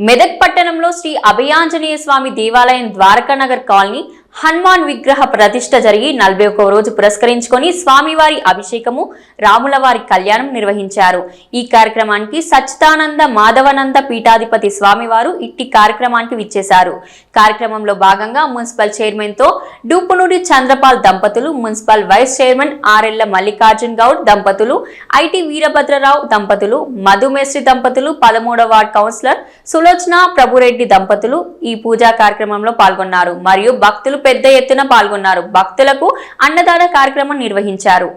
మెదక్ పట్టణంలో శ్రీ అభయాంజనేయ స్వామి దేవాలయం ద్వారకానగర్ కాలనీ హనుమాన్ విగ్రహ ప్రతిష్ఠ జరిగి 41వ రోజు పురస్కరించుకొని స్వామివారి అభిషేకము రాములవారి కళ్యాణం నిర్వహించారు। ఈ కార్యక్రమానికి సచ్చిదానంద మాధవనంద పీఠాధిపతి స్వామివారు ఇట్టి కార్యక్రమానికి విచ్చేశారు। కార్యక్రమంలో భాగంగా మున్సిపల్ చైర్మన్ తో డూపునూరి చంద్రపాల్ దంపతులు, municipal vice chairman Arella Mallikarjun Goud దంపతులు, ఐటీ వీరభద్రరావు దంపతులు, మధుమేశ్రీ దంపతులు, 13వ వార్డ్ కౌన్సిలర్ సులోచన ప్రభురెడ్డి దంపతులు ఈ పూజా కార్యక్రమంలో పాల్గొన్నారు మరియు భక్తులు పెద్ద ఎత్తున పాల్గొన్నారు। భక్తులకు అన్నదాన కార్యక్రమం నిర్వహించారు।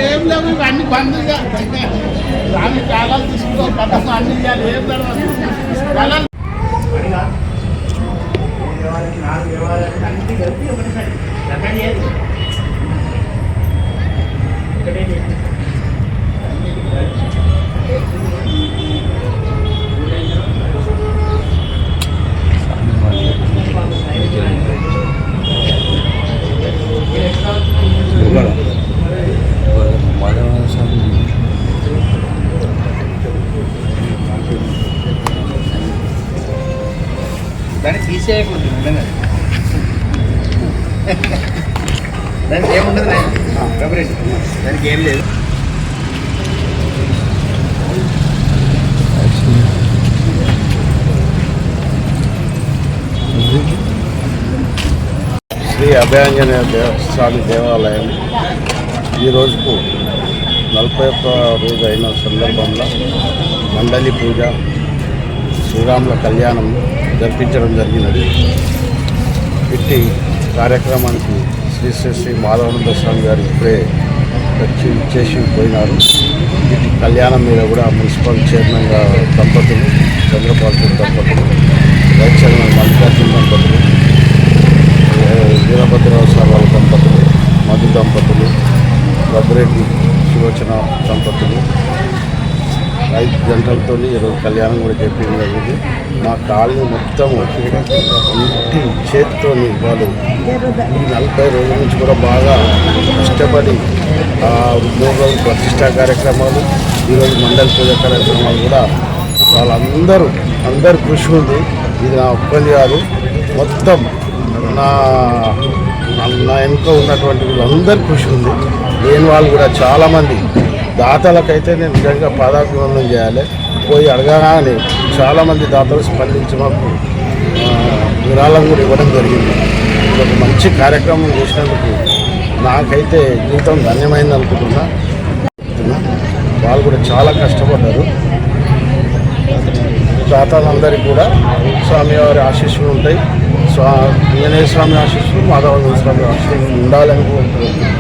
ఏం లేవు ఇవన్నీ బందీగా రాని కాలాలు తీసుకో పథకం అన్ని చేయాలి। ఏం కళలు దాన్ని తీసేయకూడదు, దానికి ఏముండదు, దానికి ఏం లేదు। శ్రీ అభయాంజనేయ స్వామి దేవాలయం ఈ రోజుకు 41వ రోజు అయిన సందర్భంలో మండలి పూజ, శ్రీరాముల కళ్యాణం జరిపించడం జరిగినది। ఇట్టి కార్యక్రమానికి శ్రీ శ్రీ శ్రీ మాధవానంద స్వామి గారు ఇప్పుడే చేసి పోయినారు। ఇటు కళ్యాణం మీద కూడా మున్సిపల్ చైర్మన్ దంపతులు, చంద్రపాల్ దంపతులు, వైస్ చైర్మన్ మల్లికార్జున దంపతులు, వీరభద్రరావు సార్ దంపతులు, మధు దంపతులు, ప్రభురెడ్డి సులోచన దంపతులు 5 గంటలతో ఈరోజు కళ్యాణం కూడా చెప్పడం జరిగింది। మా కాలనీ మొత్తం ఇంటి చేతితో వాళ్ళు ఈ 40 రోజుల నుంచి కూడా బాగా కష్టపడి ఉద్యోగాలు, ప్రతిష్టా కార్యక్రమాలు, ఈరోజు మండలి పూజ కార్యక్రమాలు కూడా అందరూ కృషి ఉంది। ఇది నా ఒక్కది కాదు, మొత్తం నా వెనుక ఉన్నటువంటి అందరు కృషి ఉంది। లేని వాళ్ళు కూడా చాలామంది దాతలకైతే నేను నిజంగా పాదాభివందనం చేయాలి। పోయి అడగగానే చాలామంది దాతలు స్పందించి మాకు విరాళం కూడా ఇవ్వడం జరిగింది। ఒక మంచి కార్యక్రమం చేసినందుకు నాకైతే జీవితం ధన్యమైంది అనుకుంటున్నా। వాళ్ళు కూడా చాలా కష్టపడ్డారు। దాతలందరికీ కూడా స్వామివారి ఆశీస్సులు ఉంటాయి। ఆంజనేయ స్వామి ఆశీస్సులు, మాధవానంద స్వామి ఆశీస్సులు ఉండాలని కోరుకుంటున్నాను।